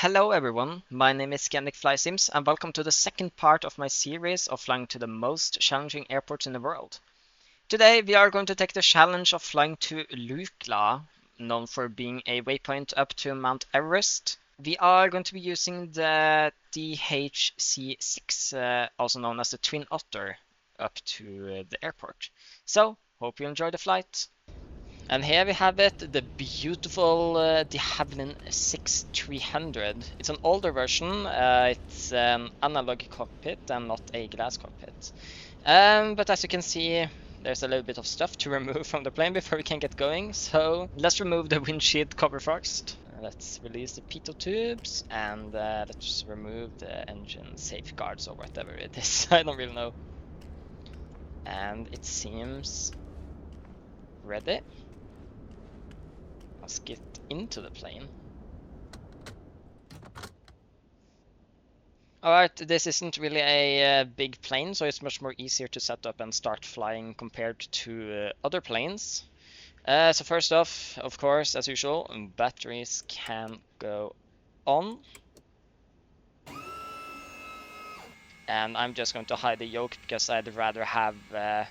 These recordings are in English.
Hello everyone, my name is FLIGHTSIMS and welcome to the second part of my series of flying to the most challenging airports in the world. Today we are going to take the challenge of flying to Lukla, known for being a waypoint up to Mount Everest. We are going to be using the DHC-6, also known as the Twin Otter, up to the airport. So, hope you enjoy the flight. And here we have it, the beautiful de Havilland 6300. It's an older version, it's an analog cockpit and not a glass cockpit. But as you can see, there's a little bit of stuff to remove from the plane before we can get going, so let's remove the windshield cover first. Let's release the pitot tubes and let's remove the engine safeguards or whatever it is, I don't really know. And it seems ready. Let's get into the plane. Alright, this isn't really a big plane, so it's much more easier to set up and start flying compared to other planes. So first off, of course, as usual, batteries can go on. And I'm just going to hide the yoke because I'd rather have the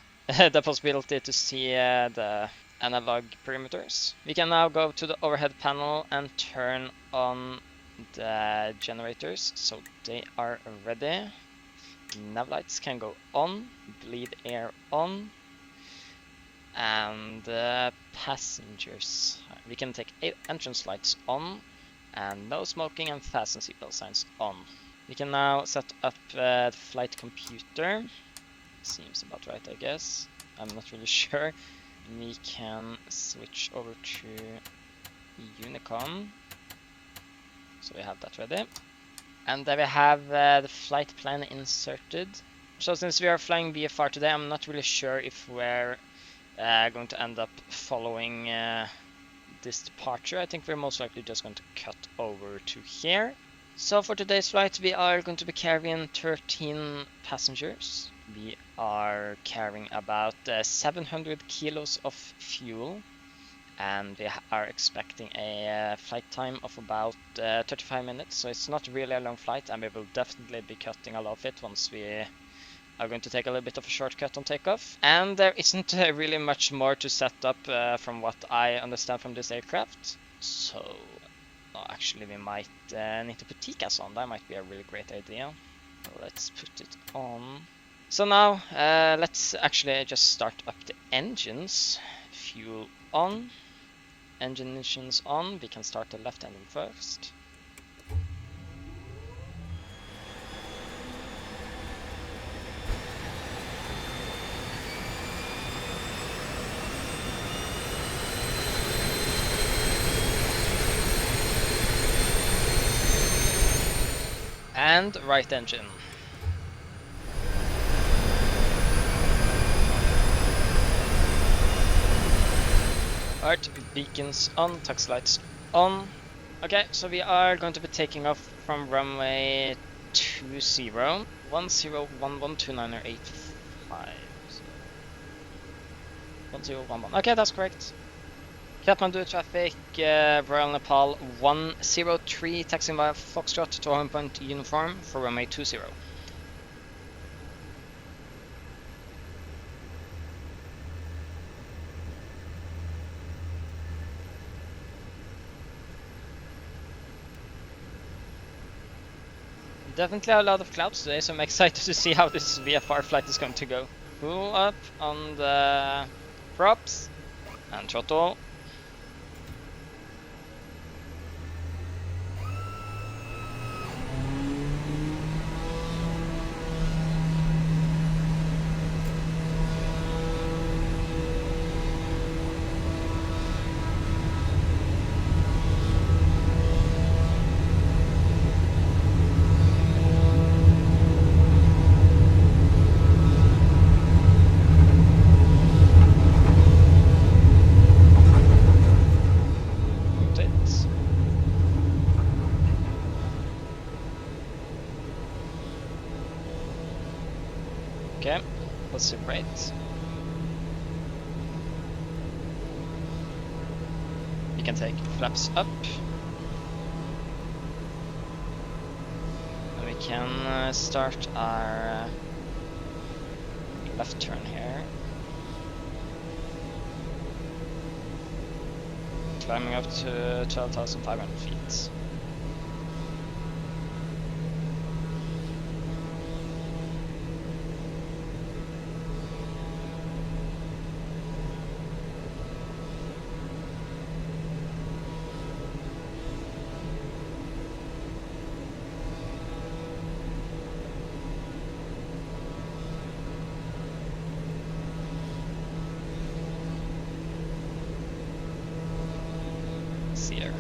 possibility to see the analog perimeters. We can now go to the overhead panel and turn on the generators so they are ready. Nav lights can go on, bleed air on, and passengers. We can take entrance lights on, and no smoking and fasten seatbelt signs on. We can now set up the flight computer. Seems about right, I guess. I'm not really sure. We can switch over to Unicom. So we have that ready. And there we have the flight plan inserted. So since we are flying VFR today, I'm not really sure if we're going to end up following this departure. I think we're most likely just going to cut over to here. So for today's flight, we are going to be carrying 13 passengers. We are carrying about 700 kilos of fuel, and we are expecting a flight time of about 35 minutes, so it's not really a long flight, and we will definitely be cutting a lot of it once we are going to take a little bit of a shortcut on takeoff. And there isn't really much more to set up from what I understand from this aircraft, so actually we might need to put TCAS on. That might be a really great idea. Let's put it on. So now, let's actually just start up the engines. Fuel on, engines on. We can start the left engine first. And right engine. Alright, beacons on, taxi lights on. Okay, so we are going to be taking off from runway 20, 10112985. 1011. Okay, that's correct. Kathmandu traffic, Royal Nepal 103, taxiing via Foxtrot to home point uniform for runway 20. Definitely a lot of clouds today, so I'm excited to see how this VFR flight is going to go. Pull up on the props and throttle. Okay, let's separate. We can take flaps up. can start our left turn here. Climbing up to 12,500 feet. Here.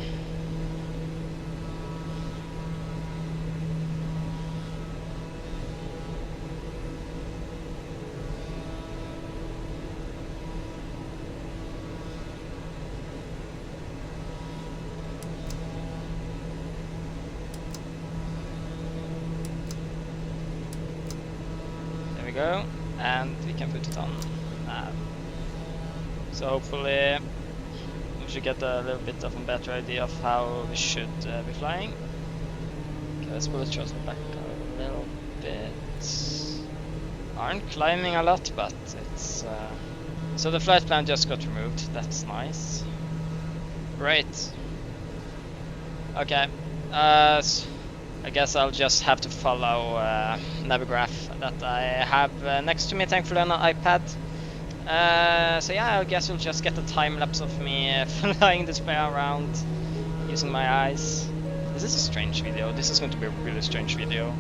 There we go, and we can put it on nav. So hopefully we should get a little bit of a better idea of how we should be flying. Okay, let's pull the throttle back a little bit. Aren't climbing a lot, but it's... So the flight plan just got removed, that's nice. Great. Okay, I guess I'll just have to follow Navigraph that I have next to me, thankfully on an iPad. So yeah, I guess we'll just get a time lapse of me flying this way around using my eyes. This is a strange video. This is going to be a really strange video.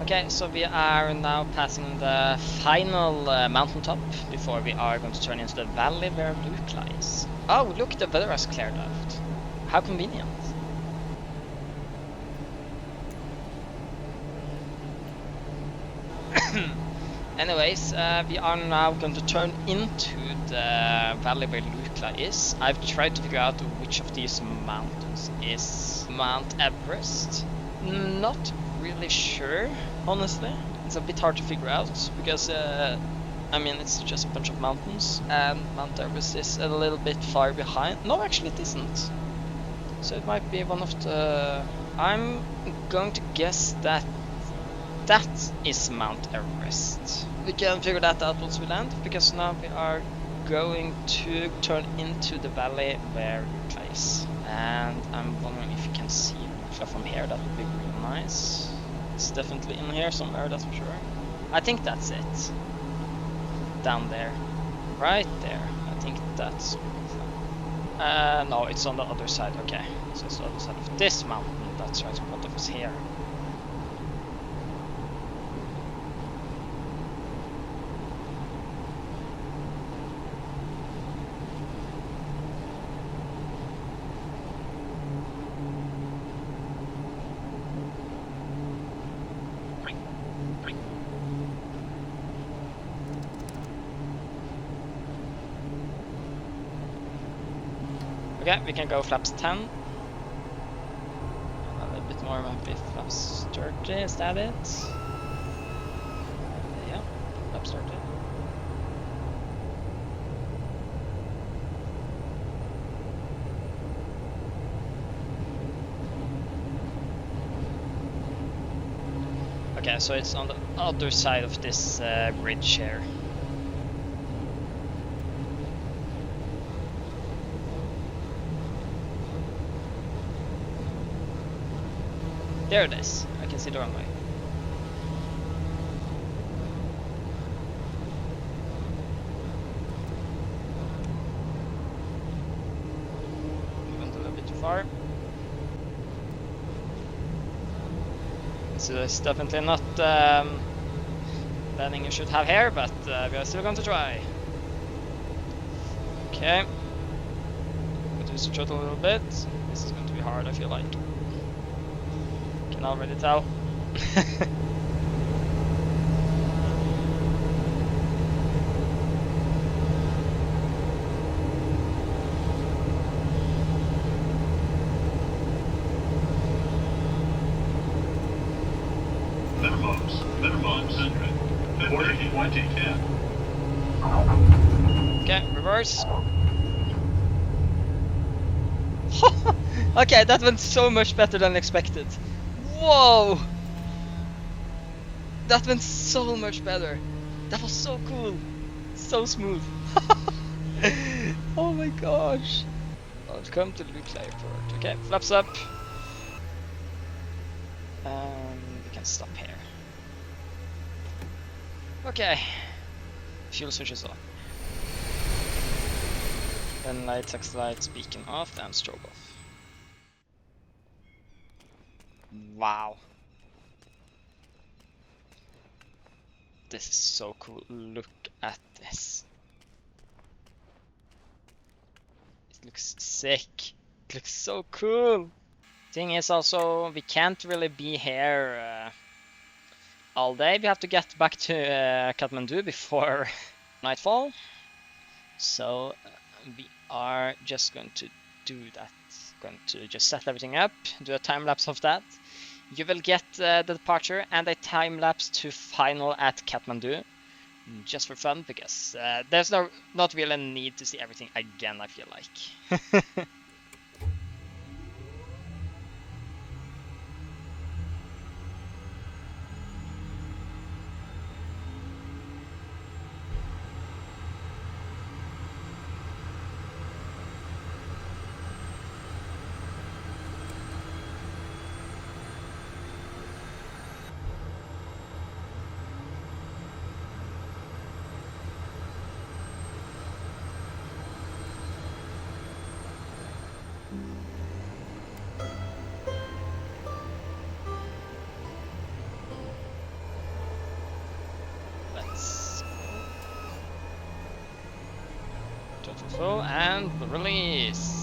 Okay, so we are now passing the final mountaintop before we are going to turn into the valley where Lukla is. Oh, look, the weather has cleared out. How convenient. Anyways, we are now going to turn into the valley where Lukla is. I've tried to figure out which of these mountains is Mount Everest. Not really sure, honestly. It's a bit hard to figure out because I mean, it's just a bunch of mountains and Mount Everest is a little bit far behind. No, actually it isn't. So it might be one of the... I'm going to guess that that is Mount Everest. We can figure that out once we land, because now we are going to turn into the valley where Lukla is. And I'm wondering if you can see Lukla from here. That would be really nice. It's definitely in here somewhere, that's for sure. I think that's it. Down there. Right there. I think that's Lukla. No, it's on the other side. Okay, so it's on the other side of this mountain. That's right, what of us here. Okay, we can go flaps 10. A little bit more maybe flaps 30, is that it? Yeah, flaps 30. Okay, so it's on the other side of this bridge here. There it is. I can see the runway. We went a little bit too far. So it's definitely not landing you should have here, but we are still going to try. Okay. Reduce the throttle a little bit. This is going to be hard, I feel like. Can already tell. Minimum 100. 40, 20, 10. Okay, reverse. Okay, that went so much better than expected. Whoa! That went so much better. That was so cool. So smooth. Oh my gosh. Welcome to Lukla Airport. Okay, flaps up. We can stop here. Okay. Fuel switches on. Then lights, exit lights, beacon off, and strobe off. Wow. This is so cool. Look at this. It looks sick. It looks so cool. Thing is also, we can't really be here all day. We have to get back to Kathmandu before nightfall. So we are just going to do that. Going to just set everything up, do a time lapse of that. You will get the departure and a time lapse to final at Kathmandu, just for fun, because there's not really a need to see everything again, I feel like. Full and release.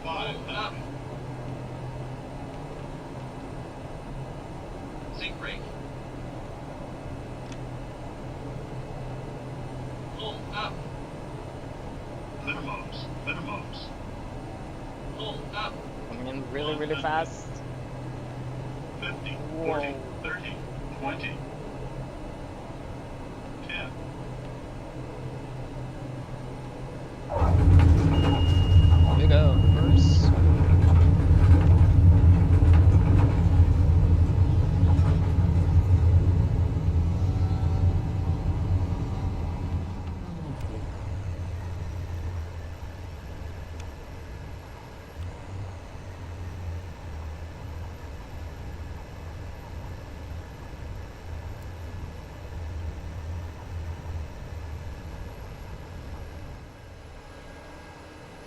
500. Sink brake. Pull up. Minimums. Minimums. Pull up. Coming in really, really fast. 50, Whoa. 40, 30, 20, 10. Here we go. First.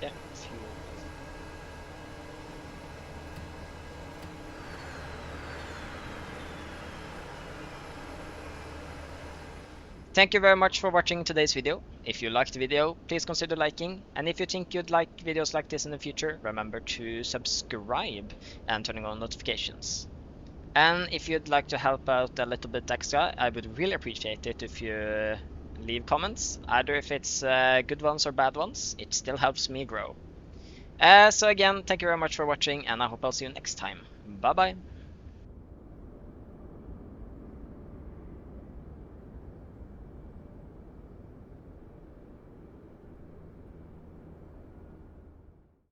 Yeah, fuel. Thank you very much for watching today's video. If you liked the video, please consider liking, and if you think you'd like videos like this in the future, remember to subscribe and turning on notifications. And if you'd like to help out a little bit extra, I would really appreciate it if you leave comments, either if it's good ones or bad ones. It still helps me grow. So again, thank you very much for watching, and I hope I'll see you next time. Bye bye!